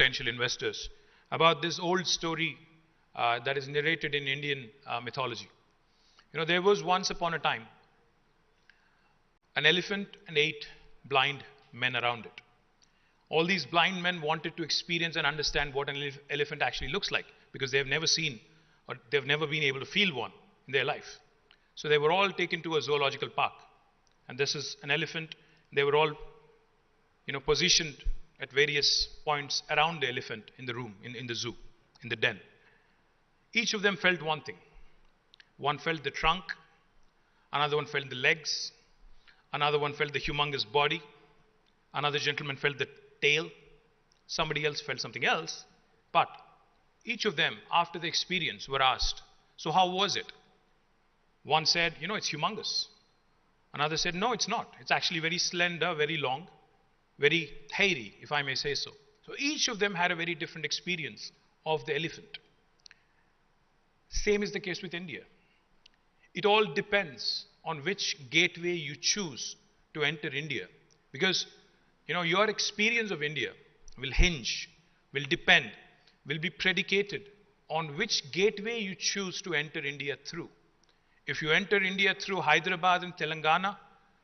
potential investors about this old story that is narrated in Indian mythology. There was once upon a time an elephant and 8 blind men around it. All these blind men wanted to experience and understand what an elephant actually looks like, because they have never seen or they've never been able to feel one in their life. So they were all taken to a zoological park, and this is an elephant. They were all positioned at various points around the elephant in the room, in the zoo, in the den. Each of them felt one thing. One felt the trunk, another one felt the legs, another one felt the humongous body, another gentleman felt the tail, somebody else felt something else. But each of them, after the experience, were asked, so how was it? One said, it's humongous. Another said, no, it's not. It's actually very slender, very long, very hairy, if I may say so. So each of them had a very different experience of the elephant. Same is the case with India. It all depends on which gateway you choose to enter India. Because, your experience of India will hinge, will depend, will be predicated on which gateway you choose to enter India through. If you enter India through Hyderabad and Telangana,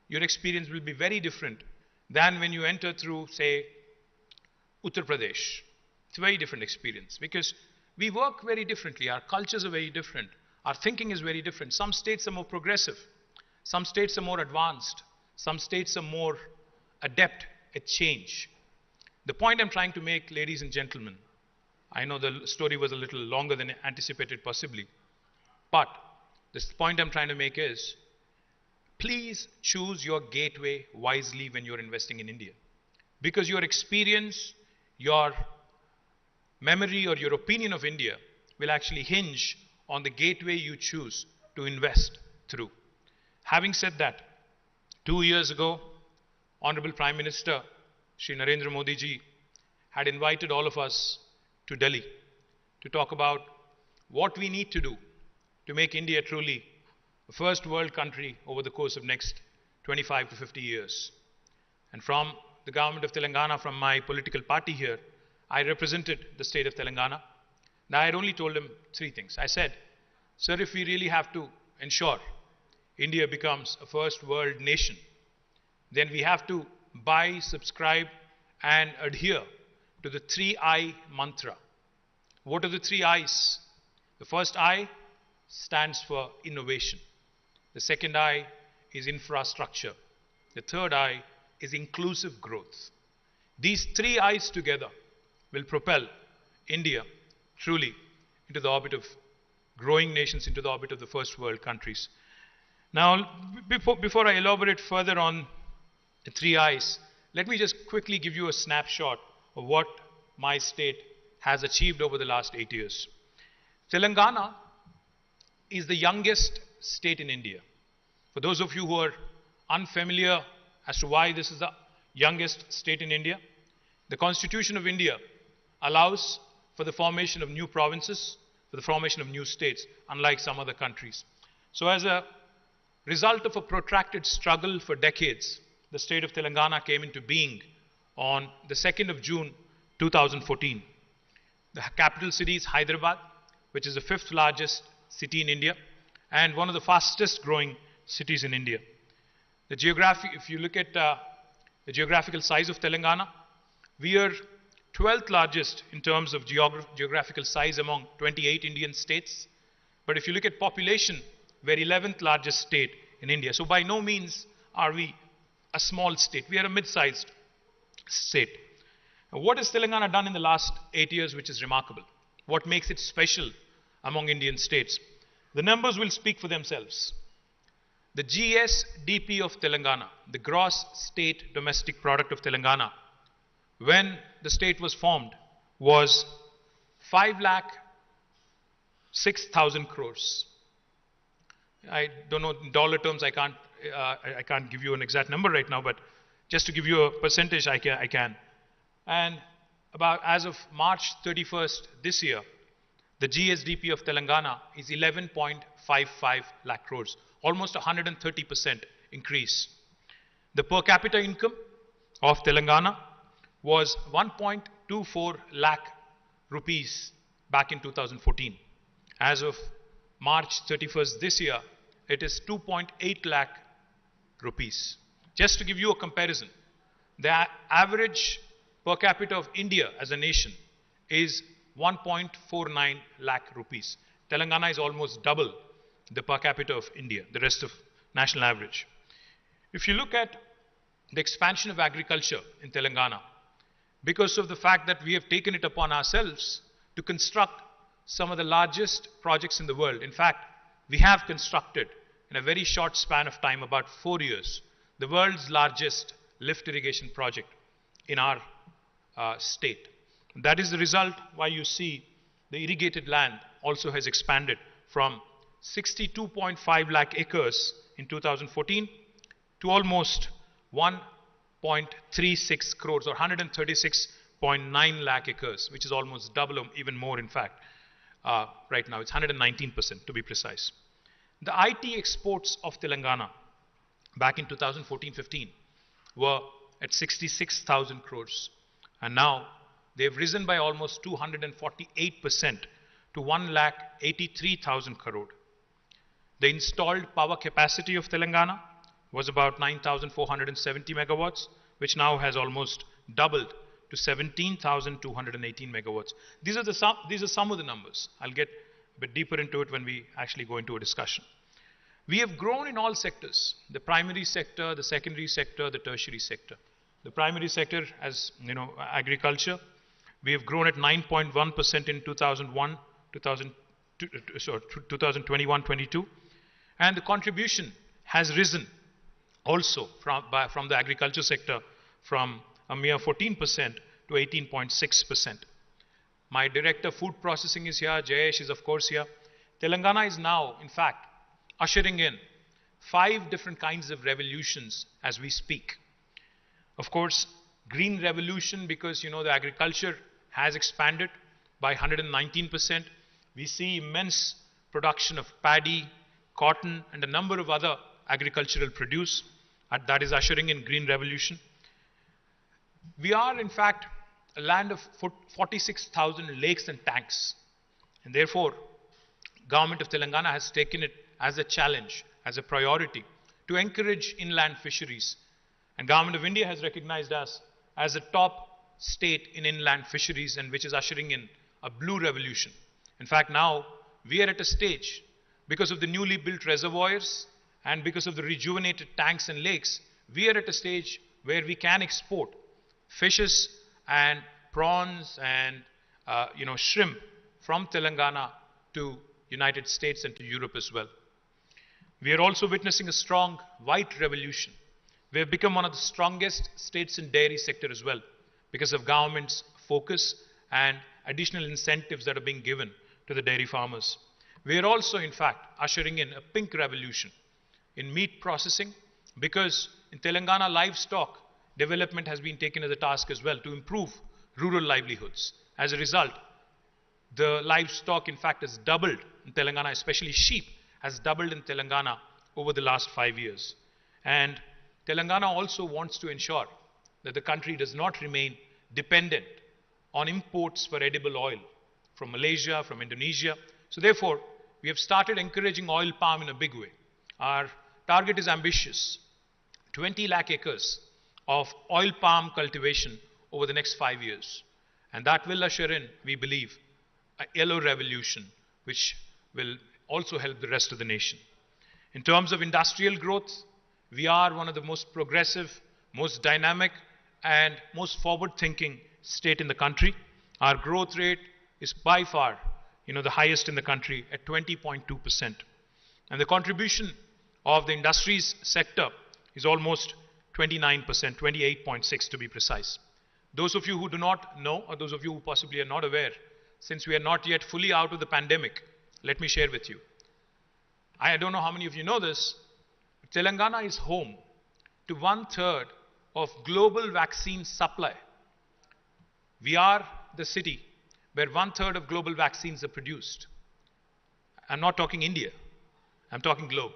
your experience will be very different than when you enter through, say, Uttar Pradesh. It's a very different experience because we work very differently. Our cultures are very different. Our thinking is very different. Some states are more progressive. Some states are more advanced. Some states are more adept at change. The point I'm trying to make, ladies and gentlemen, I know the story was a little longer than anticipated possibly, but the point I'm trying to make is, please choose your gateway wisely when you're investing in India. Because your experience, your memory or your opinion of India will actually hinge on the gateway you choose to invest through. Having said that, 2 years ago, Honorable Prime Minister Shri Narendra Modi ji had invited all of us to Delhi to talk about what we need to do to make India truly a first world country over the course of next 25 to 50 years. And from the government of Telangana, from my political party here, I represented the state of Telangana. Now I had only told him 3 things. I said, sir, if we really have to ensure India becomes a first world nation, then we have to buy, subscribe and adhere to the 3I mantra. What are the 3 I's? The first I stands for innovation. The second I is infrastructure. The third I is inclusive growth. These 3 I's together will propel India truly into the orbit of growing nations, into the orbit of the first world countries. Now, before I elaborate further on the 3 I's, let me just quickly give you a snapshot of what my state has achieved over the last 8 years. Telangana is the youngest state in India. For those of you who are unfamiliar as to why this is the youngest state in India, the Constitution of India allows for the formation of new provinces, for the formation of new states, unlike some other countries. So as a result of a protracted struggle for decades, the state of Telangana came into being on the 2nd of June 2014. The capital city is Hyderabad, which is the 5th largest city in India and one of the fastest growing cities in India. If you look at the geographical size of Telangana, we are 12th largest in terms of geographical size among 28 Indian states. But if you look at population, we're 11th largest state in India. So by no means are we a small state. We are a mid-sized state. Now, what has Telangana done in the last 8 years which is remarkable? What makes it special among Indian states? The numbers will speak for themselves. The GSDP of Telangana, the gross state domestic product of Telangana, when the state was formed, was 5,06,000 crores. I don't know in dollar terms. I can't give you an exact number right now, but just to give you a percentage, I can. And about as of March 31st this year, the GSDP of Telangana is 11.55 lakh crores, almost 130% increase. The per capita income of Telangana was 1.8 1.24 lakh rupees back in 2014. As of March 31st this year, it is 2.8 lakh rupees. Just to give you a comparison, the average per capita of India as a nation is 1.49 lakh rupees. Telangana is almost double the per capita of India, the rest of national average. If you look at the expansion of agriculture in Telangana, because of the fact that we have taken it upon ourselves to construct some of the largest projects in the world. In fact, we have constructed in a very short span of time, about 4 years, the world's largest lift irrigation project in our state. That is the result why you see the irrigated land also has expanded from 62.5 lakh acres in 2014 to almost 1.36 crores or 136.9 lakh acres, which is almost double or even more in fact. Right now it's 119% to be precise. The IT exports of Telangana back in 2014-15 were at 66,000 crores, and now they've risen by almost 248% to 1,83,000 crore. The installed power capacity of Telangana was about 9,470 megawatts, which now has almost doubled to 17,218 megawatts. These are some of the numbers. I'll get a bit deeper into it when we actually go into a discussion. We have grown in all sectors: the primary sector, the secondary sector, the tertiary sector. The primary sector, as you know, agriculture, we have grown at 9.1% in 2021-22, and the contribution has risen also from the agriculture sector from a mere 14% to 18.6%. My director food processing is here, Jayesh is of course here. Telangana is now, in fact, ushering in 5 different kinds of revolutions as we speak. Of course, green revolution, because you know the agriculture has expanded by 119%. We see immense production of paddy, cotton, and a number of other agricultural produce, and that is ushering in green revolution. We are, in fact, a land of 46,000 lakes and tanks, and therefore, Government of Telangana has taken it as a challenge, as a priority, to encourage inland fisheries. And Government of India has recognized us as a top state in inland fisheries, and which is ushering in a blue revolution. In fact, now we are at a stage, because of the newly built reservoirs and because of the rejuvenated tanks and lakes, we are at a stage where we can export fishes and prawns and shrimp from Telangana to United States and to Europe as well. We are also witnessing a strong white revolution. We have become one of the strongest states in dairy sector as well, because of government's focus and additional incentives that are being given to the dairy farmers. We are also, in fact, ushering in a pink revolution in meat processing, because in Telangana, livestock development has been taken as a task as well to improve rural livelihoods. As a result, the livestock, in fact, has doubled in Telangana, especially sheep, has doubled in Telangana over the last 5 years. And Telangana also wants to ensure that the country does not remain dependent on imports for edible oil from Malaysia, from Indonesia. So therefore, we have started encouraging oil palm in a big way. Our target is ambitious: 20 lakh acres of oil palm cultivation over the next 5 years. And that will usher in, we believe, a yellow revolution, which will also help the rest of the nation. In terms of industrial growth, we are one of the most progressive, most dynamic, and most forward-thinking state in the country. Our growth rate is by far, the highest in the country at 20.2%. And the contribution of the industries sector is almost 29%, 28.6% to be precise. Those of you who do not know, or those of you who possibly are not aware, since we are not yet fully out of the pandemic, let me share with you. I don't know how many of you know this, but Telangana is home to 1/3 of global vaccine supply. We are the city where 1/3 of global vaccines are produced. I'm not talking India, I'm talking globe.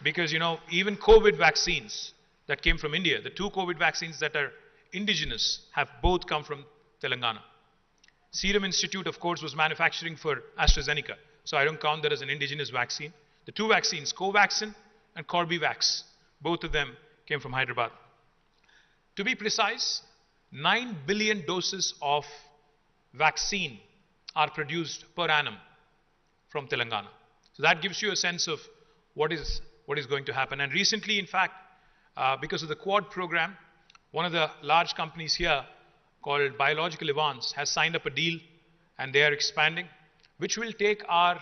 Because, even COVID vaccines that came from India, the 2 COVID vaccines that are indigenous have both come from Telangana. Serum Institute, of course, was manufacturing for AstraZeneca, so I don't count that as an indigenous vaccine. The two vaccines, Covaxin and Corbevax, both of them came from Hyderabad. To be precise, 9 billion doses of vaccine are produced per annum from Telangana. So that gives you a sense of what is going to happen. And recently, in fact, because of the Quad program, one of the large companies here called Biological Advance has signed up a deal, and they are expanding, which will take our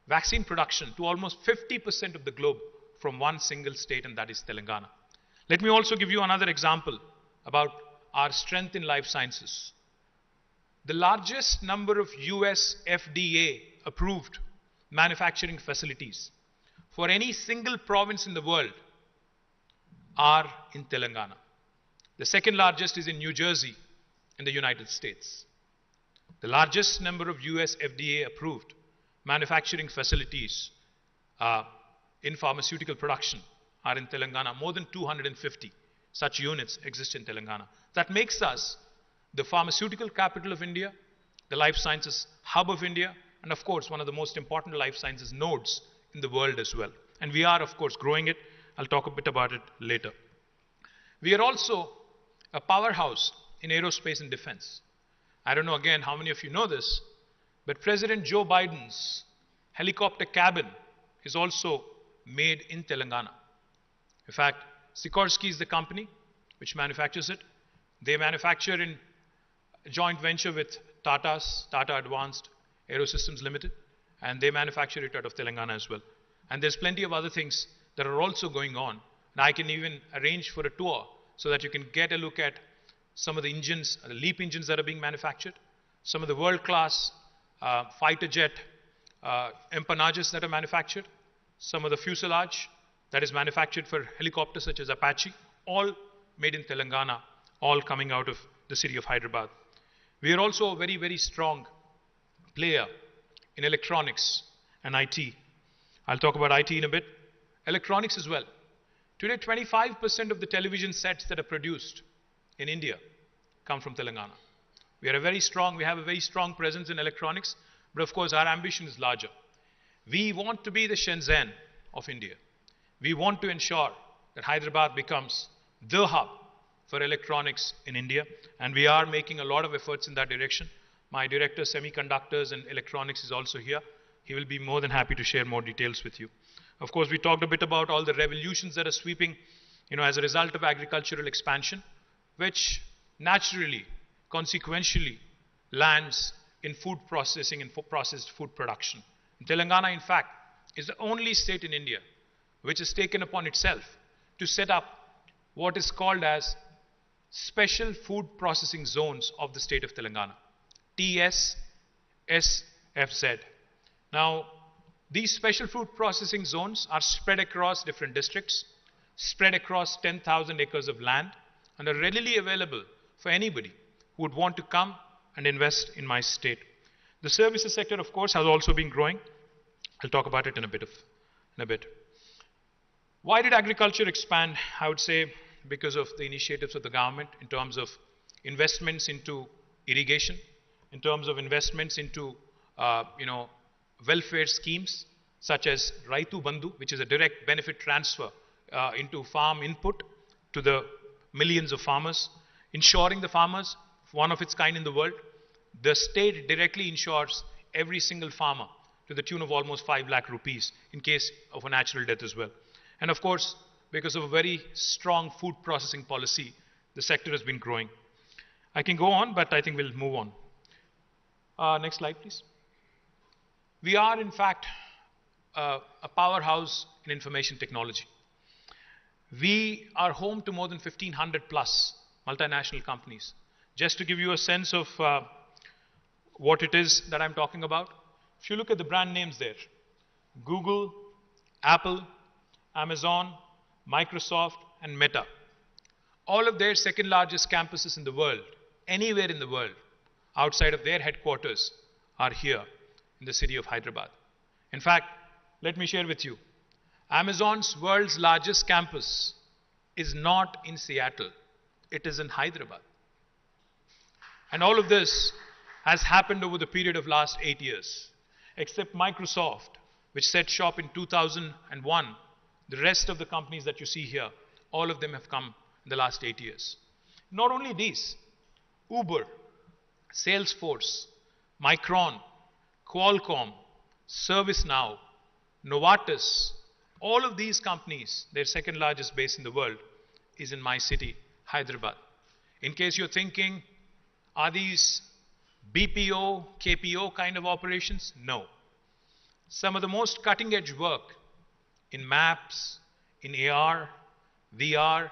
vaccine production to almost 50% of the globe from one single state, and that is Telangana. Let me also give you another example about our strength in life sciences. The largest number of US FDA approved manufacturing facilities for any single province in the world are in Telangana. The second largest is in New Jersey in the United States. The largest number of US FDA approved manufacturing facilities in pharmaceutical production are in Telangana. More than 250 such units exist in Telangana. That makes us the pharmaceutical capital of India, the life sciences hub of India, and of course one of the most important life sciences nodes in the world as well. And we are, of course, growing it. I'll talk a bit about it later. We are also a powerhouse in aerospace and defense. I don't know again how many of you know this, but President Joe Biden's helicopter cabin is also made in Telangana. In fact, Sikorsky is the company which manufactures it. They manufacture in a joint venture with Tata Advanced Aerosystems Limited, and they manufacture it out of Telangana as well. And there's plenty of other things that are also going on. And I can even arrange for a tour so that you can get a look at some of the engines, the LEAP engines that are being manufactured, some of the world-class fighter jet empennages that are manufactured, some of the fuselage that is manufactured for helicopters such as Apache, all made in Telangana, all coming out of the city of Hyderabad. We are also a very, very strong player in electronics and IT. I'll talk about IT in a bit. Electronics as well. Today, 25% of the television sets that are produced in India come from Telangana. We have a very strong presence in electronics, but of course our ambition is larger. We want to be the Shenzhen of India. We want to ensure that Hyderabad becomes the hub for electronics in India, and we are making a lot of efforts in that direction. My director, Semiconductors and Electronics, is also here. He will be more than happy to share more details with you. Of course, we talked a bit about all the revolutions that are sweeping, as a result of agricultural expansion, which naturally, consequentially, lands in food processing and processed food production. Telangana, in fact, is the only state in India which has taken upon itself to set up what is called as Special Food Processing Zones of the state of Telangana, TSSFZ. Now, these special food processing zones are spread across different districts, spread across 10,000 acres of land, and are readily available for anybody who would want to come and invest in my state. The services sector, of course, has also been growing. I'll talk about it in a bit. Why did agriculture expand? I would say because of the initiatives of the government in terms of investments into irrigation, in terms of investments into welfare schemes such as Raitu Bandhu, which is a direct benefit transfer into farm input to the millions of farmers, ensuring the farmers, one of its kind in the world. The state directly insures every single farmer to the tune of almost 5 lakh rupees in case of a natural death as well. And of course, because of a very strong food processing policy, the sector has been growing. I can go on, but I think we'll move on. Next slide, please. We are, in fact, a powerhouse in information technology. We are home to more than 1,500 plus multinational companies. Just to give you a sense of what it is that I'm talking about, if you look at the brand names there, Google, Apple, Amazon, Microsoft, and Meta, all of their second largest campuses in the world, anywhere in the world, outside of their headquarters, are here in the city of Hyderabad. In fact, let me share with you, Amazon's world's largest campus is not in Seattle. It is in Hyderabad. And all of this has happened over the period of last 8 years. Except Microsoft, which set shop in 2001, the rest of the companies that you see here, all of them have come in the last 8 years. Not only these, Uber, Salesforce, Micron, Qualcomm, ServiceNow, Novartis, all of these companies, their second largest base in the world is in my city, Hyderabad. In case you're thinking, are these BPO, KPO kind of operations? No. Some of the most cutting edge work in maps, in AR, VR,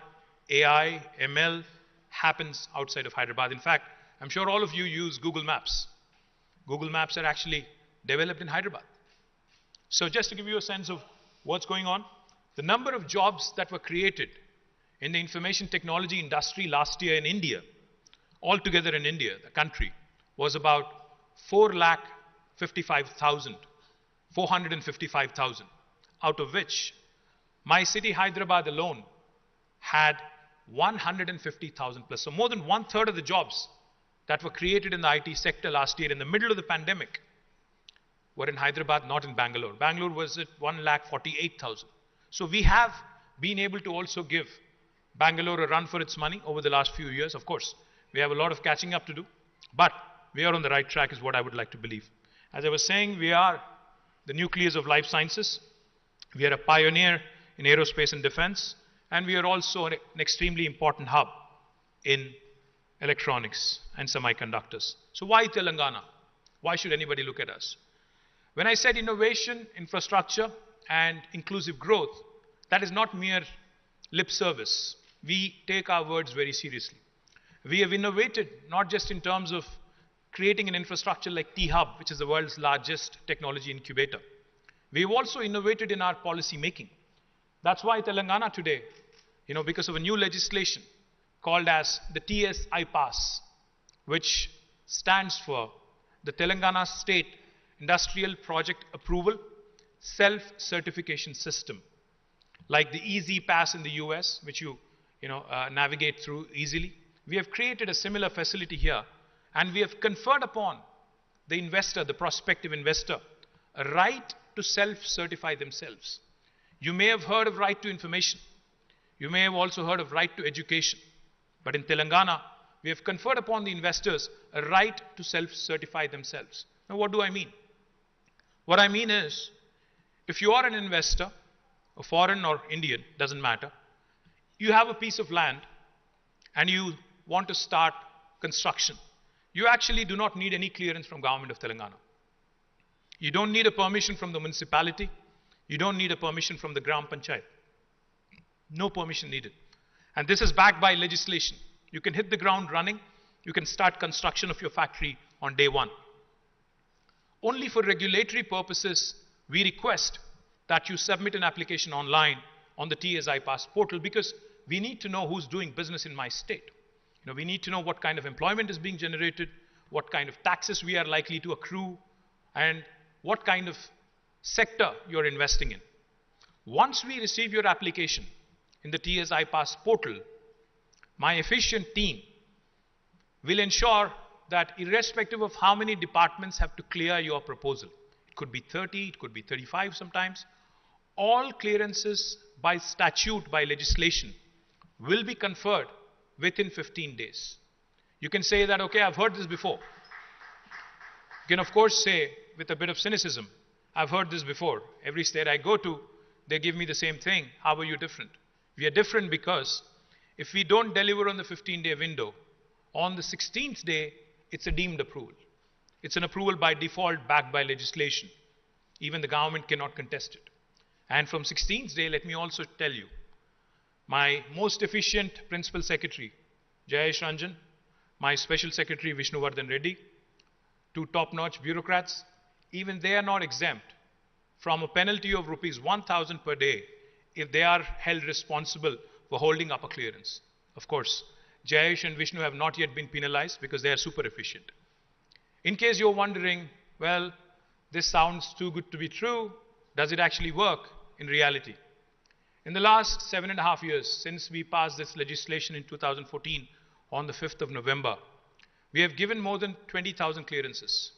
AI, ML happens outside of Hyderabad. In fact, I'm sure all of you use Google Maps. Google Maps are actually developed in Hyderabad. So just to give you a sense of what's going on, the number of jobs that were created in the information technology industry last year in India, altogether in India, the country, was about 455,000, out of which my city, Hyderabad alone, had 150,000 plus. So more than 1/3 of the jobs that were created in the IT sector last year in the middle of the pandemic were in Hyderabad, not in Bangalore. Bangalore was at 148,000. So we have been able to also give Bangalore a run for its money over the last few years. Of course, we have a lot of catching up to do, but we are on the right track is what I would like to believe. As I was saying, we are the nucleus of life sciences. We are a pioneer in aerospace and defense, and we are also an extremely important hub in electronics and semiconductors. So why Telangana? Why should anybody look at us? When I said innovation, infrastructure, and inclusive growth, that is not mere lip service. We take our words very seriously. We have innovated not just in terms of creating an infrastructure like T-Hub, which is the world's largest technology incubator. We've also innovated in our policy making. That's why Telangana today, because of a new legislation called as the TSI Pass, which stands for the Telangana State Industrial Project Approval Self-Certification System. Like the Easy Pass in the US, which you navigate through easily. We have created a similar facility here, and we have conferred upon the investor, the prospective investor, a right to self-certify themselves. You may have heard of right to information. You may have also heard of right to education. But in Telangana, we have conferred upon the investors a right to self-certify themselves. Now, what do I mean? What I mean is, if you are an investor, a foreign or Indian, doesn't matter, you have a piece of land and you want to start construction. You actually do not need any clearance from government of Telangana. You don't need a permission from the municipality. You don't need a permission from the Gram Panchayat. No permission needed. And this is backed by legislation. You can hit the ground running. You can start construction of your factory on day one. Only for regulatory purposes, we request that you submit an application online on the TSI Pass portal, because we need to know who's doing business in my state. We need to know what kind of employment is being generated, what kind of taxes we are likely to accrue, and what kind of sector you're investing in. Once we receive your application in the TSI Pass portal, my efficient team will ensure that irrespective of how many departments have to clear your proposal, it could be 30, it could be 35 sometimes, all clearances by statute, by legislation, will be conferred within 15 days. You can say that, okay, I've heard this before. You can, of course, say with a bit of cynicism, I've heard this before. Every state I go to, they give me the same thing. How are you different? We are different because if we don't deliver on the 15-day window, on the 16th day, it's a deemed approval. It's an approval by default backed by legislation. Even the government cannot contest it. And from 16th day, let me also tell you, my most efficient principal secretary, Jayesh Ranjan, my special secretary, Vishnuvardhan Reddy, two top-notch bureaucrats, even they are not exempt from a penalty of rupees 1,000 per day if they are held responsible for holding up a clearance. Of course, Jayesh and Vishnu have not yet been penalized because they are super efficient. In case you're wondering, well, this sounds too good to be true, does it actually work in reality? In the last 7.5 years, since we passed this legislation in 2014 on the 5th of November, we have given more than 20,000 clearances.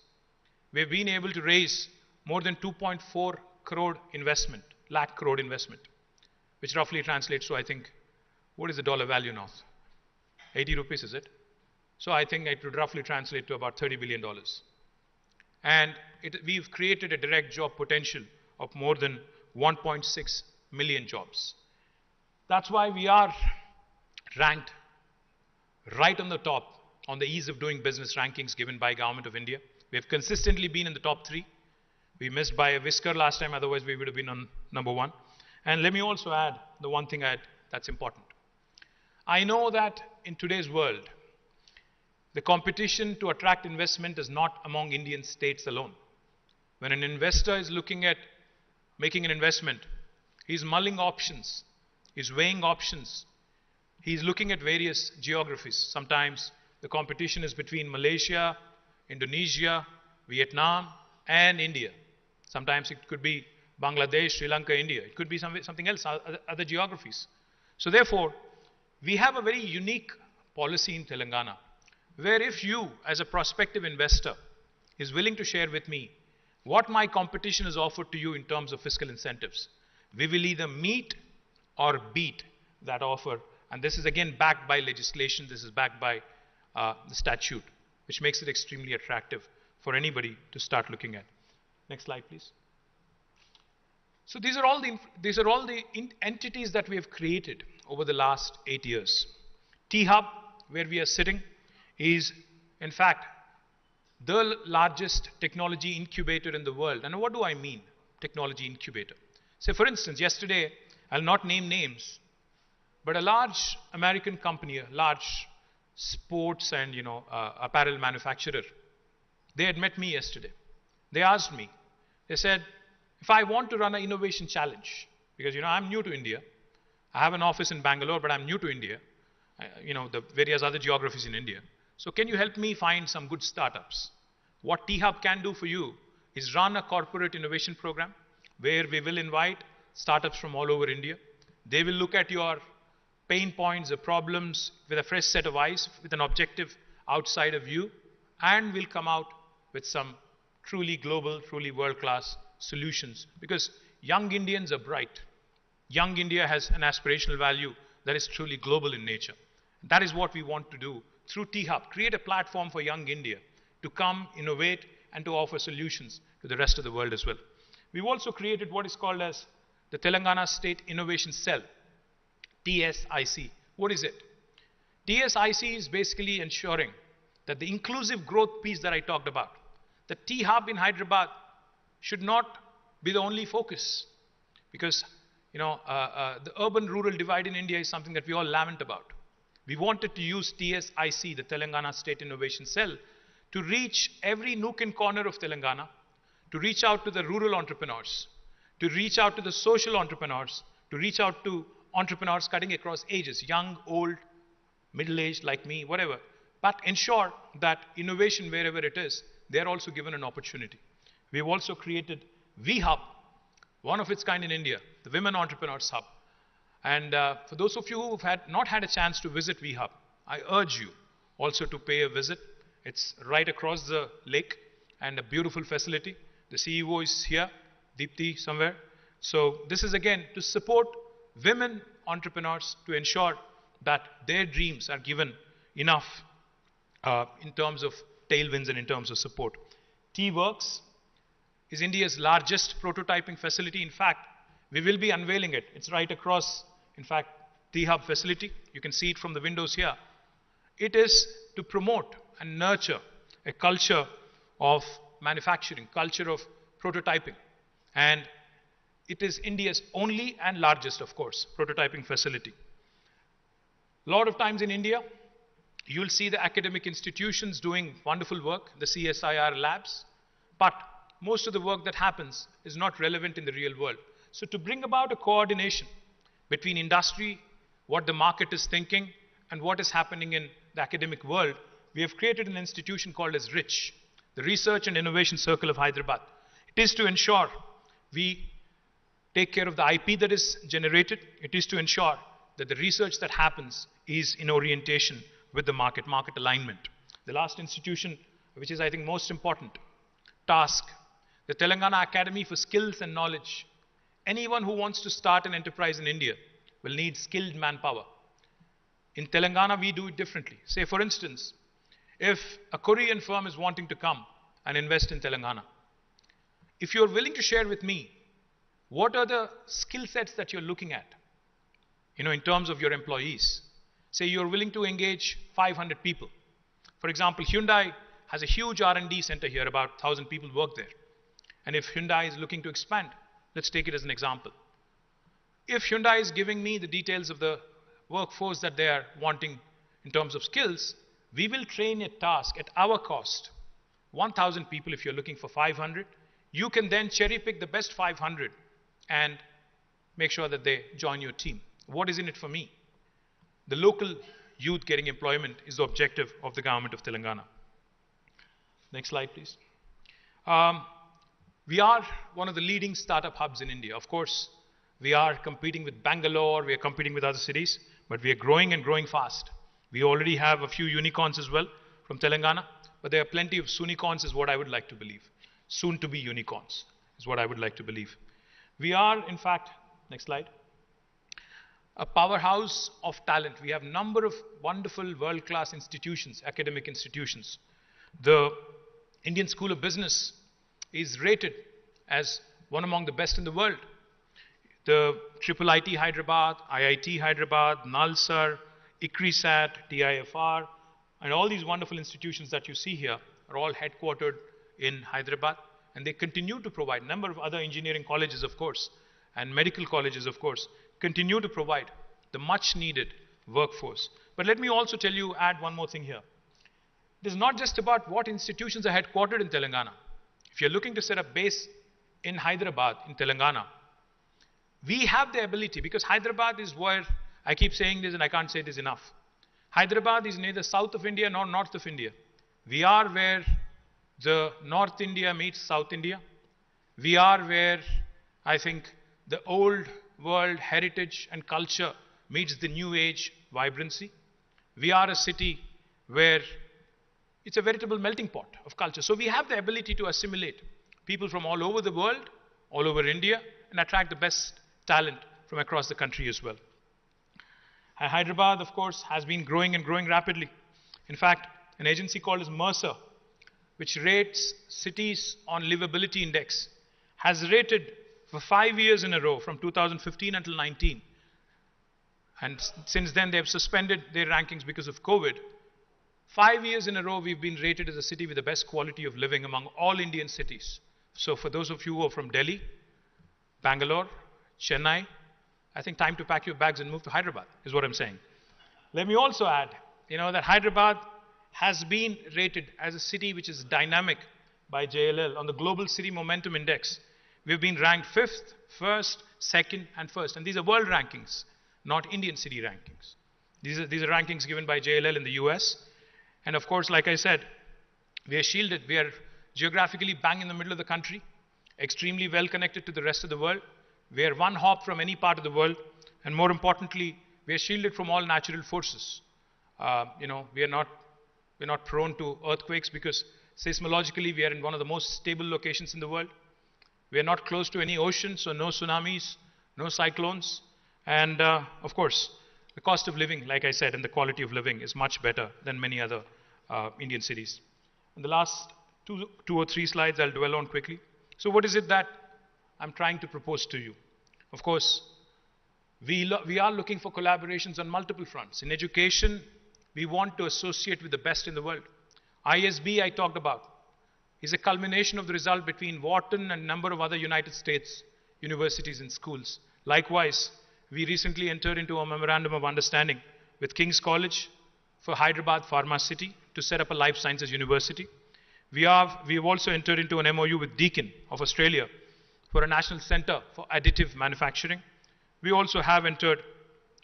We have been able to raise more than 2.4 crore investment, lakh crore investment, which roughly translates to, I think, what is the dollar value now? 80 rupees, is it? So I think it would roughly translate to about $30 billion. And we've created a direct job potential of more than 1.6 million jobs. That's why we are ranked right on the top on the ease of doing business rankings given by Government of India. We have consistently been in the top 3. We missed by a whisker last time, otherwise we would have been on number 1. And let me also add the one thing that's important. I know that in today's world, the competition to attract investment is not among Indian states alone. When an investor is looking at making an investment, he's mulling options, he's weighing options, he's looking at various geographies. Sometimes the competition is between Malaysia, Indonesia, Vietnam, and India. Sometimes it could be Bangladesh, Sri Lanka, India. It could be something else, other geographies. So therefore, we have a very unique policy in Telangana, where if you, as a prospective investor, is willing to share with me what my competition has offered to you in terms of fiscal incentives, we will either meet or beat that offer. And this is again backed by legislation, this is backed by the statute, which makes it extremely attractive for anybody to start looking at. Next slide, please. So these are all the entities that we have created over the last 8 years. T-Hub, where we are sitting, is in fact the largest technology incubator in the world. And what do I mean, technology incubator? Say for instance, yesterday, I'll not name names, but a large American company, a large sports and apparel manufacturer, they had met me yesterday. They asked me, they said, if I want to run an innovation challenge, because I'm new to India, I have an office in Bangalore, but I'm new to India, the various other geographies in India. So can you help me find some good startups? What T-Hub can do for you is run a corporate innovation program where we will invite startups from all over India. They will look at your pain points or problems with a fresh set of eyes, with an objective outside of you, and will come out with some truly global, truly world-class solutions. Because young Indians are bright. Young India has an aspirational value that is truly global in nature. That is what we want to do through T-Hub, create a platform for young India to come, innovate, and to offer solutions to the rest of the world as well. We've also created what is called as the Telangana State Innovation Cell, TSIC. What is it? TSIC is basically ensuring that the inclusive growth piece that I talked about, the T-Hub in Hyderabad should not be the only focus, because the urban-rural divide in India is something that we all lament about. We wanted to use TSIC, the Telangana State Innovation Cell, to reach every nook and corner of Telangana, to reach out to the rural entrepreneurs, to reach out to the social entrepreneurs, to reach out to entrepreneurs cutting across ages, young, old, middle-aged like me, whatever, but ensure that innovation wherever it is, they're also given an opportunity. We've also created V-Hub, one of its kind in India, the Women Entrepreneurs Hub. And for those of you who have not had a chance to visit V-Hub, I urge you also to pay a visit. It's right across the lake and a beautiful facility. The CEO is here, Deepthi somewhere. So this is again to support women entrepreneurs, to ensure that their dreams are given enough in terms of tailwinds and in terms of support. T-Works is India's largest prototyping facility. In fact, we will be unveiling it. It's right across, in fact, T-Hub facility. You can see it from the windows here. It is to promote and nurture a culture of manufacturing, culture of prototyping. And it is India's only and largest, of course, prototyping facility. A lot of times in India, you'll see the academic institutions doing wonderful work, the CSIR labs, but most of the work that happens is not relevant in the real world. So to bring about a coordination between industry, what the market is thinking, and what is happening in the academic world, we have created an institution called as RICH, the Research and Innovation Circle of Hyderabad. It is to ensure we take care of the IP that is generated. It is to ensure that the research that happens is in orientation with the market alignment. The last institution, which is I think most important, task, the Telangana Academy for Skills and Knowledge. Anyone who wants to start an enterprise in India will need skilled manpower. In Telangana, we do it differently. Say, for instance, if a Korean firm is wanting to come and invest in Telangana, if you're willing to share with me, what are the skill sets that you're looking at, in terms of your employees? Say you're willing to engage 500 people. For example, Hyundai has a huge R&D center here, about 1,000 people work there. And if Hyundai is looking to expand, let's take it as an example. If Hyundai is giving me the details of the workforce that they are wanting in terms of skills, we will train a task at our cost. 1,000 people, if you're looking for 500, you can then cherry pick the best 500 and make sure that they join your team. What is in it for me? The local youth getting employment is the objective of the government of Telangana. Next slide, please. We are one of the leading startup hubs in India. Of course, we are competing with Bangalore, we are competing with other cities, but we are growing and growing fast. We already have a few unicorns as well from Telangana, but there are plenty of soonicorns is what I would like to believe. Soon to be unicorns is what I would like to believe. We are, in fact, next slide, a powerhouse of talent. We have a number of wonderful world-class institutions, academic institutions. The Indian School of Business is rated as one among the best in the world. The IIIT Hyderabad, IIT Hyderabad, NALSAR, ICRISAT, TIFR, and all these wonderful institutions that you see here are all headquartered in Hyderabad, and they continue to provide. A number of other engineering colleges, of course, and medical colleges, of course, continue to provide the much needed workforce. But let me also tell you, add one more thing here. It is not just about what institutions are headquartered in Telangana. If you're looking to set up base in Hyderabad, in Telangana, we have the ability, because Hyderabad is where, I keep saying this and I can't say this enough. Hyderabad is neither south of India nor north of India. We are where the North India meets South India. We are where, I think, the old world heritage and culture meets the new age vibrancy. We are a city where it's a veritable melting pot of culture. So we have the ability to assimilate people from all over the world, all over India, and attract the best talent from across the country as well. Hyderabad, of course, has been growing and growing rapidly. In fact, an agency called as Mercer, which rates cities on livability index, has rated for 5 years in a row from 2015 until 19. And since then, they have suspended their rankings because of COVID. 5 years in a row, we've been rated as a city with the best quality of living among all Indian cities. So for those of you who are from Delhi, Bangalore, Chennai, I think time to pack your bags and move to Hyderabad is what I'm saying. Let me also add, that Hyderabad has been rated as a city which is dynamic by JLL on the Global City Momentum Index. We've been ranked 5th, 1st, 2nd, and 1st. And these are world rankings, not Indian city rankings. These are rankings given by JLL in the US. And of course, like I said, we are shielded. We are geographically bang in the middle of the country, extremely well connected to the rest of the world. We are one hop from any part of the world. And more importantly, we are shielded from all natural forces. We are not prone to earthquakes because seismologically we are in one of the most stable locations in the world. We are not close to any ocean, so no tsunamis, no cyclones. And of course, the cost of living, like I said, and the quality of living is much better than many other Indian cities. In the last two or three slides, I'll dwell on quickly. So what is it that I'm trying to propose to you? Of course, we are looking for collaborations on multiple fronts. In education, we want to associate with the best in the world. ISB, I talked about, is a culmination of the result between Wharton and a number of other United States universities and schools. Likewise, we recently entered into a memorandum of understanding with King's College for Hyderabad Pharma City to set up a life sciences university. We have also entered into an MOU with Deakin of Australia for a national center for additive manufacturing. We also have entered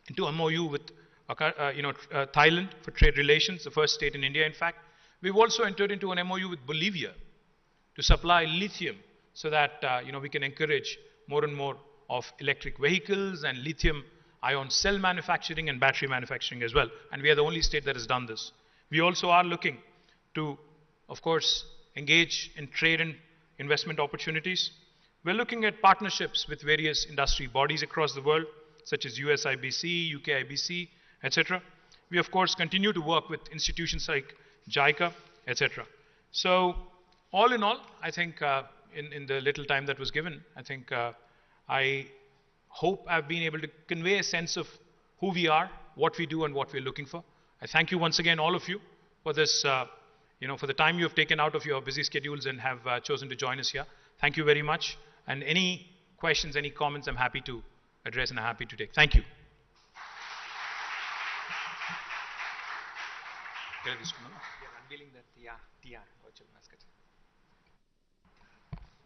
into a MOU with Thailand for trade relations, the first state in India, in fact. We've also entered into an MOU with Bolivia to supply lithium so that we can encourage more and more of electric vehicles and lithium-ion cell manufacturing and battery manufacturing as well. And we are the only state that has done this. We also are looking to, of course, engage in trade and investment opportunities. We're looking at partnerships with various industry bodies across the world, such as US IBC, UK IBC, etc. We, of course, continue to work with institutions like JICA, etc. So, all in all, I think in the little time that was given, I think I hope I've been able to convey a sense of who we are, what we do, and what we're looking for. I thank you once again, all of you, for this, for the time you have taken out of your busy schedules and have chosen to join us here. Thank you very much. And any questions, any comments, I'm happy to address and I'm happy to take. Thank you.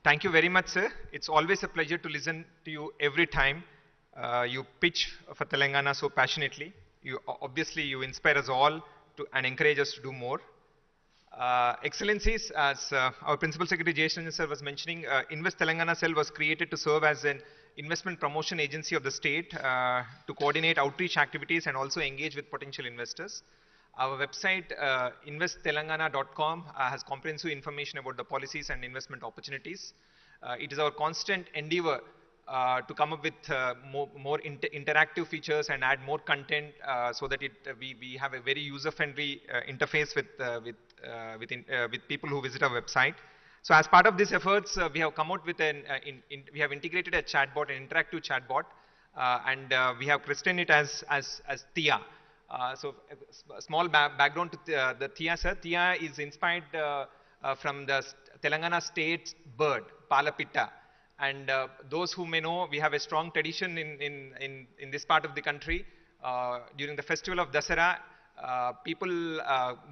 Thank you very much, sir. It's always a pleasure to listen to you every time you pitch for Telangana so passionately. Obviously, you inspire us all and encourage us to do more. Excellencies, as our Principal Secretary Jason sir was mentioning, Invest Telangana Cell was created to serve as an investment promotion agency of the state to coordinate outreach activities and also engage with potential investors. Our website, investtelangana.com, has comprehensive information about the policies and investment opportunities. It is our constant endeavor to come up with more interactive features and add more content so that we have a very user-friendly interface with people who visit our website. So as part of these efforts, we have come out with we have integrated a chatbot, an interactive chatbot, and we have christened it as TIA. So a small background to the TIA, sir. TIA is inspired from the Telangana state bird, Palapitta. And those who may know, we have a strong tradition in this part of the country. During the festival of Dasara, people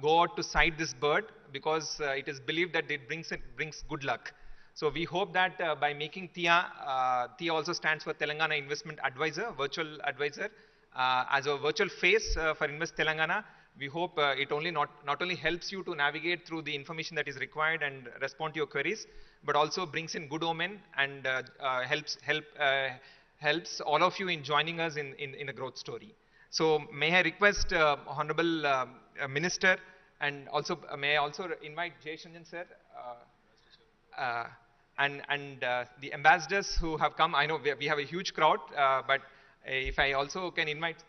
go out to sight this bird because it is believed that it brings good luck. So we hope that by making TIA, TIA also stands for Telangana Investment Advisor, virtual advisor. As a virtual face for Invest Telangana, we hope it not only helps you to navigate through the information that is required and respond to your queries, but also brings in good omen and helps all of you in joining us in a growth story. So may I request Honorable Minister, and also may I also invite Jay Shanjan sir and the ambassadors who have come. I know we have a huge crowd, but if I also can invite,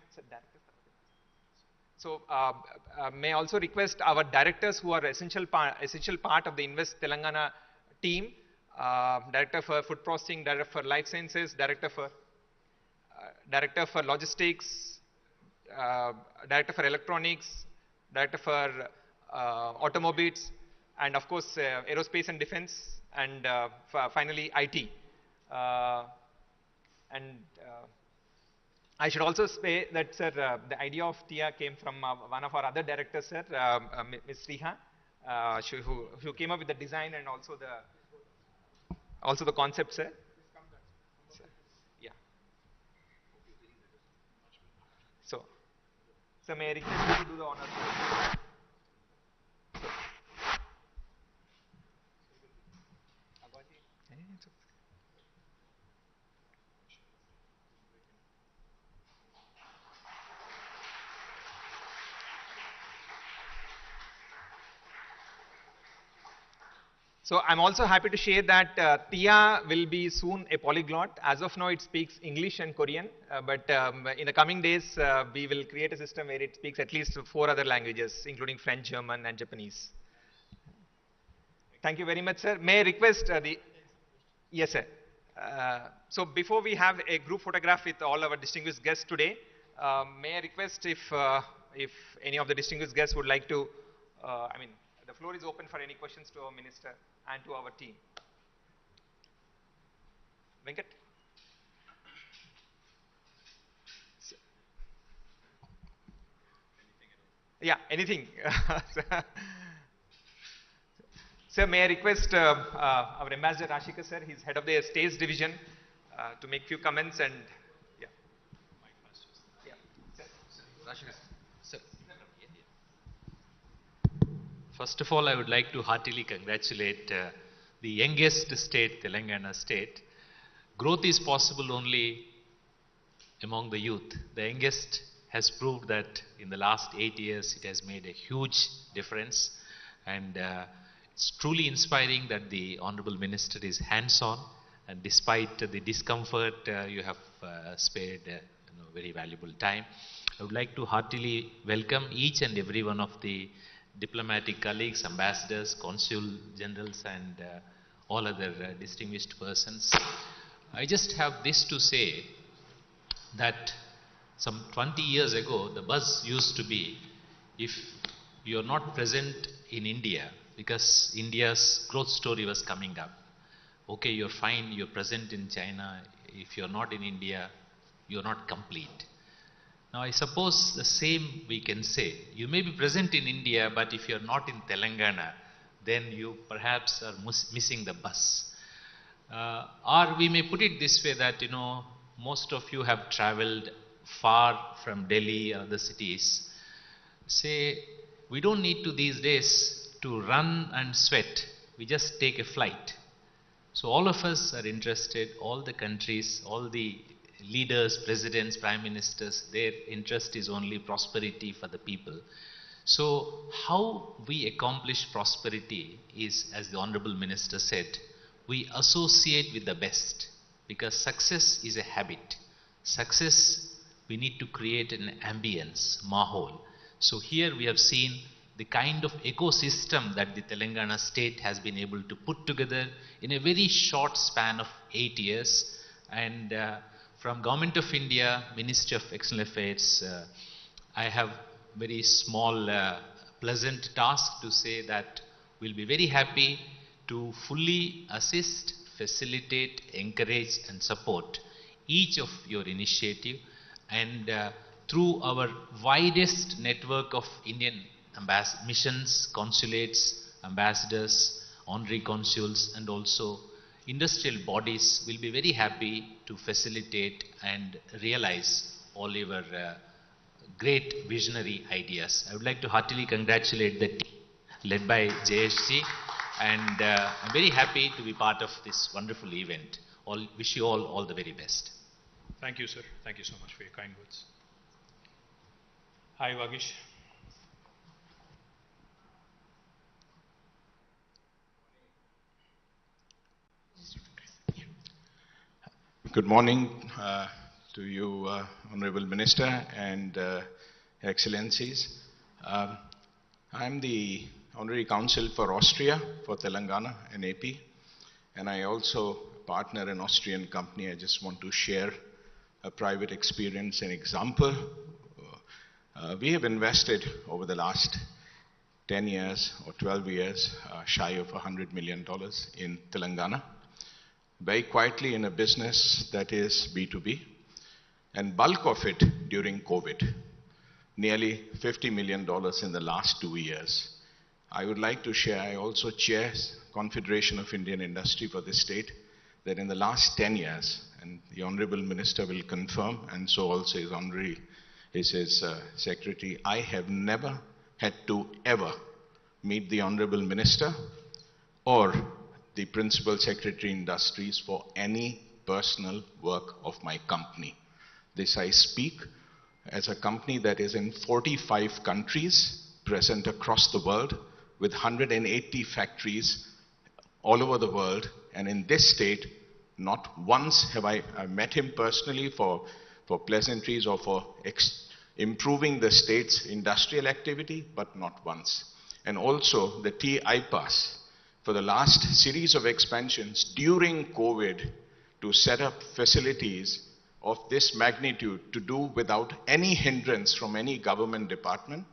so may I also request our directors who are essential part of the Invest Telangana team, Director for Food Processing, Director for Life Sciences, Director for Logistics, Director for Electronics, Director for Automobiles, and of course Aerospace and Defense, and finally IT. I should also say that, sir, the idea of TIA came from one of our other directors, sir, Ms. Riha, who came up with the design and also the concept, sir. Yeah. So may I request you to do the honor? So I'm also happy to share that TIA will be soon a polyglot. As of now, it speaks English and Korean, but in the coming days, we will create a system where it speaks at least 4 other languages, including French, German, and Japanese. Thank you very much, sir. May I request Yes, sir. So before we have a group photograph with all our distinguished guests today, may I request if any of the distinguished guests would like to, the floor is open for any questions to our minister and to our team. Venkat? Yeah, anything. Sir, may I request our Ambassador Rashika sir, he's head of the States Division, to make few comments and yeah. Rashika sir. First of all, I would like to heartily congratulate the youngest state, Telangana state, growth is possible only among the youth. The youngest has proved that in the last 8 years it has made a huge difference, and it's truly inspiring that the Honorable Minister is hands-on, and despite the discomfort you have spared very valuable time. I would like to heartily welcome each and every one of the diplomatic colleagues, ambassadors, consul generals, and all other distinguished persons. I just have this to say that some 20 years ago, the buzz used to be, if you are not present in India, because India's growth story was coming up, okay, you're fine, you're present in China, if you're not in India, you're not complete. Now I suppose the same we can say. You may be present in India, but if you're not in Telangana, then you perhaps are missing the bus. Or we may put it this way that, most of you have traveled far from Delhi or other cities. Say, we don't need to these days to run and sweat. We just take a flight. So all of us are interested, all the countries, all the leaders, presidents, prime ministers, their interest is only prosperity for the people. So how we accomplish prosperity is, as the Honorable Minister said, we associate with the best, because success is a habit. Success, we need to create an ambience, mahol. So here we have seen the kind of ecosystem that the Telangana state has been able to put together in a very short span of 8 years. And from Government of India, Ministry of External Affairs, I have very small pleasant task to say that we'll be very happy to fully assist, facilitate, encourage and support each of your initiative, and through our widest network of Indian missions, consulates, ambassadors, honorary consuls and also industrial bodies, will be very happy to facilitate and realize all your great visionary ideas. I would like to heartily congratulate the team led by JSG, and I'm very happy to be part of this wonderful event. Wish you all the very best. Thank you, sir. Thank you so much for your kind words. Hi, Vagish. Good morning to you, Honorable Minister and Excellencies. I'm the Honorary Counsel for Austria, for Telangana and AP, and I also partner an Austrian company. I just want to share a private experience and example. We have invested over the last 10 years or 12 years, shy of $100 million in Telangana, very quietly in a business that is B2B, and bulk of it during COVID, nearly $50 million in the last 2 years. I would like to share, I also chair Confederation of Indian Industry for this state, that in the last 10 years, and the Honorable Minister will confirm, and so also his Secretary, I have never had to ever meet the Honorable Minister or the Principal Secretary Industries for any personal work of my company. This I speak as a company that is in 45 countries, present across the world, with 180 factories all over the world, and in this state, not once have I met him personally for pleasantries or for improving the state's industrial activity, but not once. And also the TIPAS, for the last series of expansions during COVID, to set up facilities of this magnitude to do without any hindrance from any government department,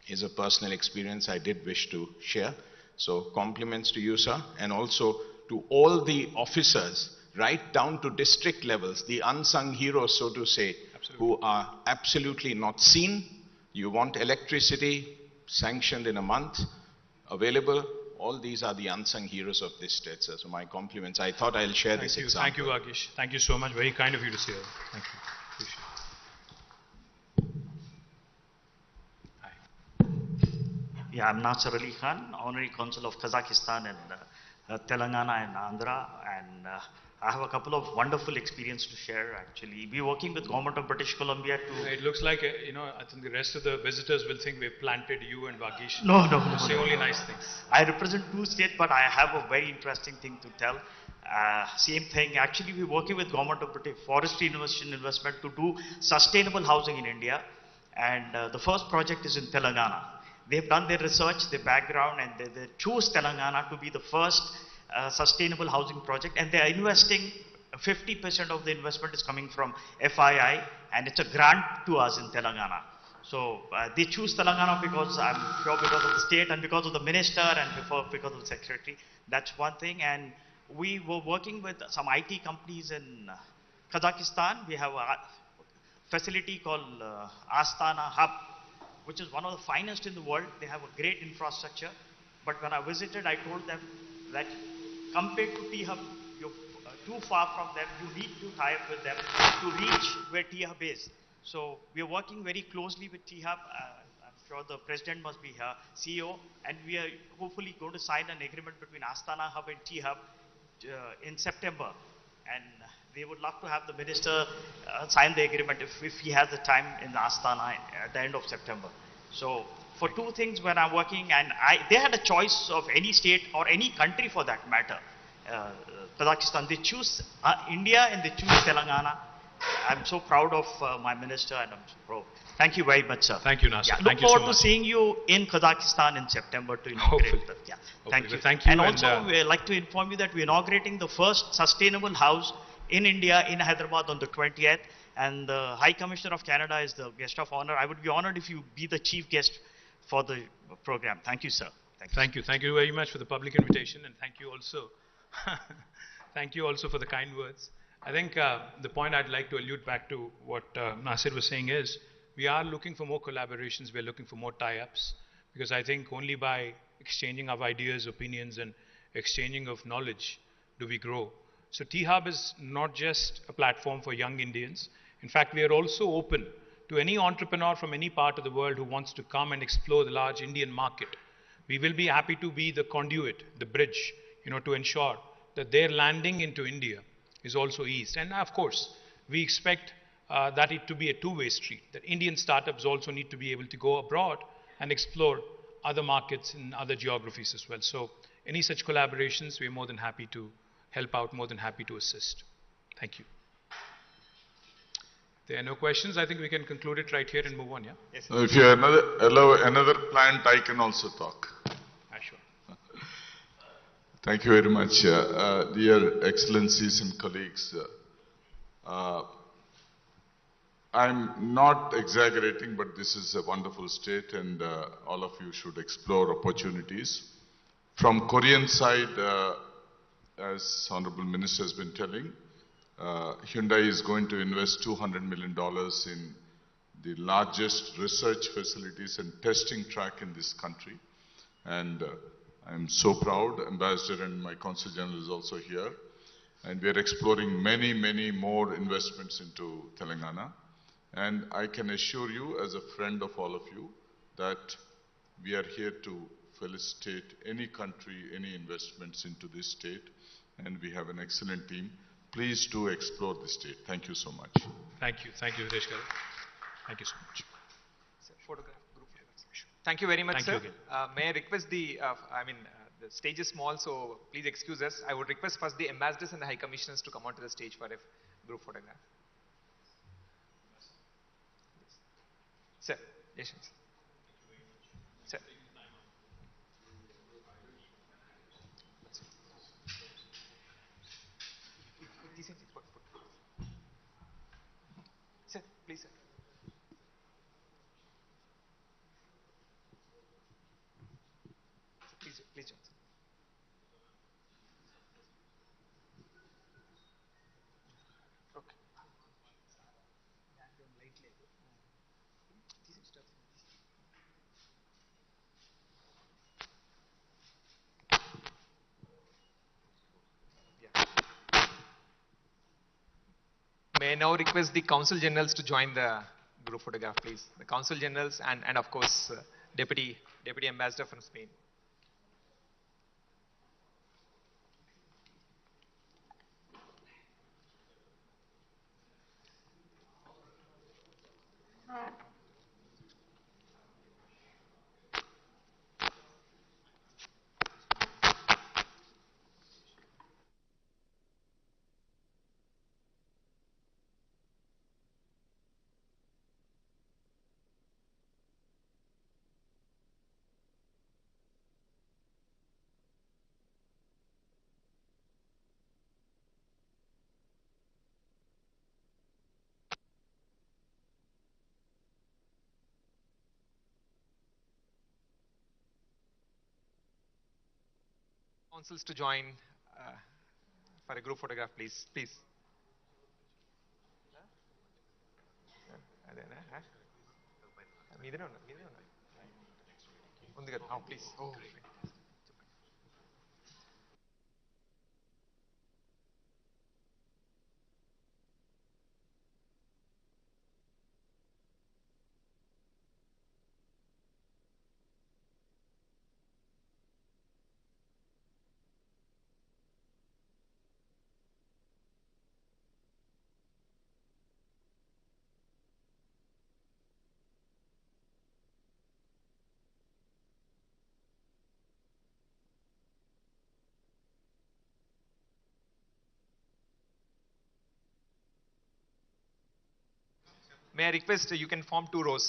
is a personal experience I did wish to share. So compliments to you, sir, and also to all the officers, right down to district levels, the unsung heroes, so to say, who are absolutely not seen. You want electricity sanctioned in a month, available. All these are the unsung heroes of this state, sir. So my compliments. I thought I'll share this example. Thank you, Vagish. Thank you so much. Very kind of you to say that. Thank you. Appreciate it. Yeah, I'm Nasser Ali Khan, Honorary Consul of Kazakhstan and Telangana and Andhra, and I have a couple of wonderful experience to share actually. We're working with government of British Columbia to... It looks like, I think the rest of the visitors will think we've planted you and Vagish. No. Say only nice things. I represent two states, but I have a very interesting thing to tell. Same thing, actually we're working with government of British Forestry Innovation Investment to do sustainable housing in India. And the first project is in Telangana. They've done their research, their background, and they chose Telangana to be the first sustainable housing project. And they are investing, 50% of the investment is coming from FII, and it's a grant to us in Telangana. So they choose Telangana because I'm sure because of the state and because of the minister and because of the secretary. That's one thing. And we were working with some IT companies in Kazakhstan. We have a facility called Astana Hub, which is one of the finest in the world. They have a great infrastructure. But when I visited, I told them that compared to T-Hub, you're too far from them. You need to tie up with them to reach where T-Hub is. So we are working very closely with T-Hub. I'm sure the president must be here, CEO, and we are hopefully going to sign an agreement between Astana Hub and T-Hub in September. And they would love to have the minister sign the agreement if he has the time in Astana at the end of September. So for two things when I'm working, and they had a choice of any state or any country for that matter. Kazakhstan, they choose India and they choose Telangana. I'm so proud of my minister, and I'm so proud. Thank you very much, sir. Thank you, Nasir. Yeah, Thank look you so forward much. to seeing you in Kazakhstan in September to inaugurate. Hopefully. Yeah, Hopefully. thank you. Thank you. And also, we'd like to inform you that we're inaugurating the first sustainable house in India, in Hyderabad on the 20th. And the High Commissioner of Canada is the guest of honor. I would be honored if you be the chief guest for the program. Thank you, sir. Thank you. Thank you very much for the public invitation, and thank you also. Thank you also for the kind words. I think the point I'd like to allude back to what Nasir was saying is, we are looking for more collaborations, we're looking for more tie-ups, because I think only by exchanging of ideas, opinions, and exchanging of knowledge do we grow. So T-Hub is not just a platform for young Indians. In fact, we are also open to any entrepreneur from any part of the world who wants to come and explore the large Indian market. We will be happy to be the conduit, the bridge, to ensure that their landing into India is also eased. And of course, we expect that it to be a two-way street, that Indian startups also need to be able to go abroad and explore other markets in other geographies as well. So any such collaborations, we're more than happy to help out, more than happy to assist. Thank you. There are no questions. I think we can conclude it right here and move on, yeah? Yes, If you allow another plant, I can also talk. Sure. Thank you very much. Dear Excellencies and colleagues, I'm not exaggerating, but this is a wonderful state, and all of you should explore opportunities. From Korean side, as Honorable Minister has been telling, Hyundai is going to invest $200 million in the largest research facilities and testing track in this country. And I'm so proud. Ambassador and my Consul General is also here. And we are exploring many, many more investments into Telangana. And I can assure you, as a friend of all of you, that we are here to felicitate any country, any investments into this state. And we have an excellent team. Please do explore the state. Thank you so much. Thank you. Thank you, Hitesh Garu. Thank you so much. Photograph, group photograph. Thank you very much, Thank you sir. again. May I request the stage is small, so please excuse us. I would request first the ambassadors and the high commissioners to come onto the stage for a group photograph. Sir, yes, sir. Sir. Sir, please, sir. Please, John. Okay. May I now request the Consul Generals to join the group photograph, please. The Consul Generals and of course, Deputy Ambassador from Spain. Councils to join uh, for a group photograph, please. Please. అదేనా? మీదనే ఉన్నా, మీదనే ఉన్నా. ఉంది కదా? Please. May I request you can form 2 rows?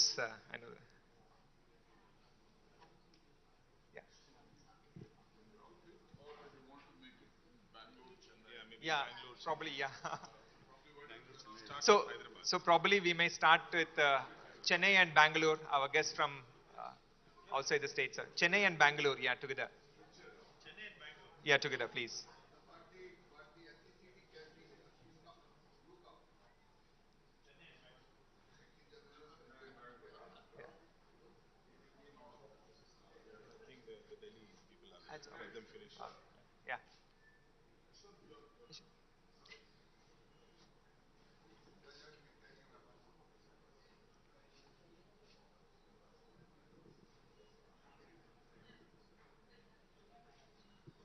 I know that. Yeah. Yeah, probably, yeah. So probably we may start with Chennai and Bangalore, our guests from outside the state, sir. Chennai and Bangalore, yeah, together. Yeah, together, please. That's all right. Yeah.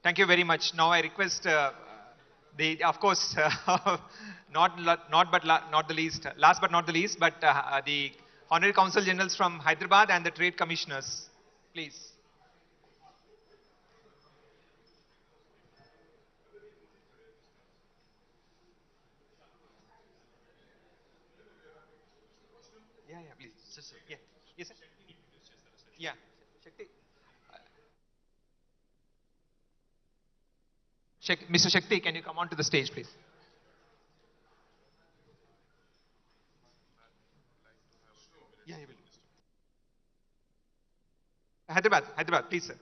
Thank you very much. Now I request of course, not the least, last but not the least, but the Honorary Consul Generals from Hyderabad and the Trade Commissioners, please. Yeah, yeah, please. Yeah. Yes, sir. Yeah. Shakti. Mr. Shakti, can you come on to the stage, please? Yeah, you will. Hyderabad, please, sir.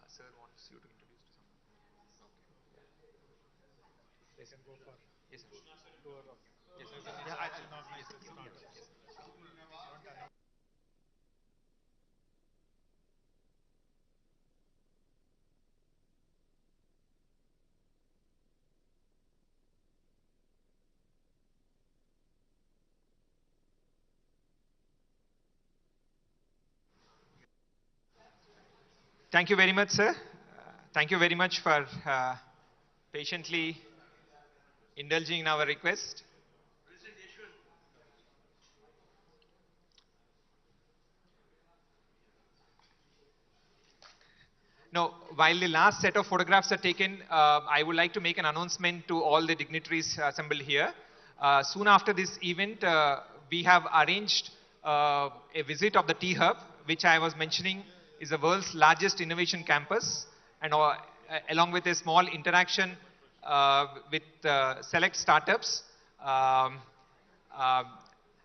Sir wants you to introduce to someone. Yes, sir. Yes, sir. Yes, sir. Yeah, yes, sir. Yes. Thank you very much, sir. Thank you very much for patiently indulging in our request. Now, while the last set of photographs are taken, I would like to make an announcement to all the dignitaries assembled here. Soon after this event, we have arranged a visit of the T-Hub, which I was mentioning is the world's largest innovation campus, and along with a small interaction with select startups. Um,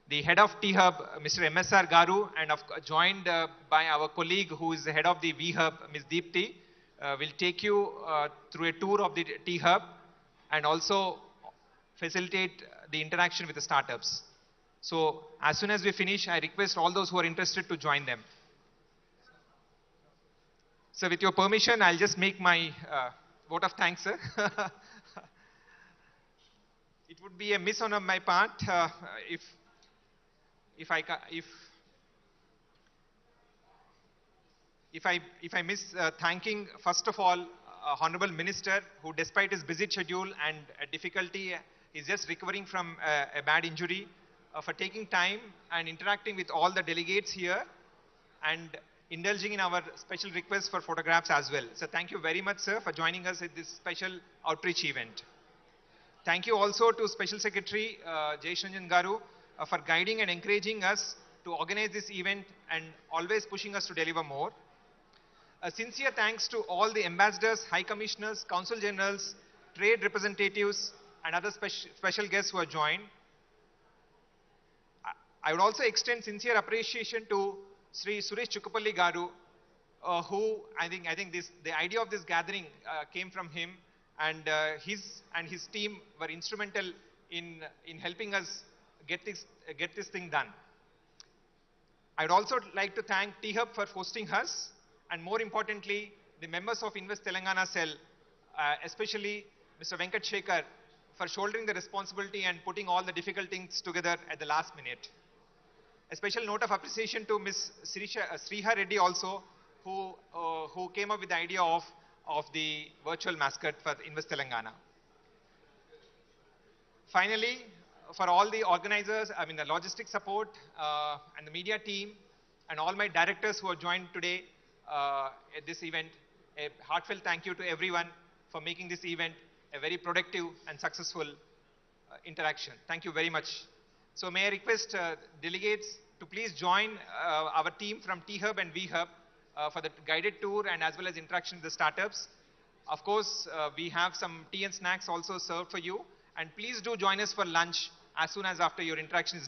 the head of T-Hub, Mr. MSR Garu, and joined by our colleague who is the head of the V-Hub, Ms. Deepti, will take you through a tour of the T-Hub and also facilitate the interaction with the startups. So as soon as we finish, I request all those who are interested to join them. So with your permission, I'll just make my vote of thanks, sir. It would be a miss on my part if I miss thanking first of all Honorable Minister, who despite his busy schedule and difficulty is just recovering from a bad injury, for taking time and interacting with all the delegates here and indulging in our special request for photographs as well. So thank you very much, sir, for joining us at this special outreach event. Thank you also to Special Secretary Jay Shanjan Garu for guiding and encouraging us to organize this event and always pushing us to deliver more. A sincere thanks to all the ambassadors, high commissioners, consul generals, trade representatives, and other special guests who have joined. I would also extend sincere appreciation to Sri Suresh Chukupalli Garu, who I think the idea of this gathering came from him, and his team were instrumental in helping us get this thing done. I'd also like to thank T-Hub for hosting us, and more importantly, the members of Invest Telangana Cell, especially Mr. Venkat Shekhar, for shouldering the responsibility and putting all the difficult things together at the last minute. A special note of appreciation to Ms. Sriha Reddy also, who came up with the idea of the virtual mascot for Invest Telangana. Finally, for all the organizers, the logistic support and the media team and all my directors who have joined today at this event, a heartfelt thank you to everyone for making this event a very productive and successful interaction. Thank you very much. So may I request delegates to please join our team from T-Hub and V-Hub for the guided tour and as well as interaction with the startups. Of course, we have some tea and snacks also served for you. And please do join us for lunch as soon as after your interaction is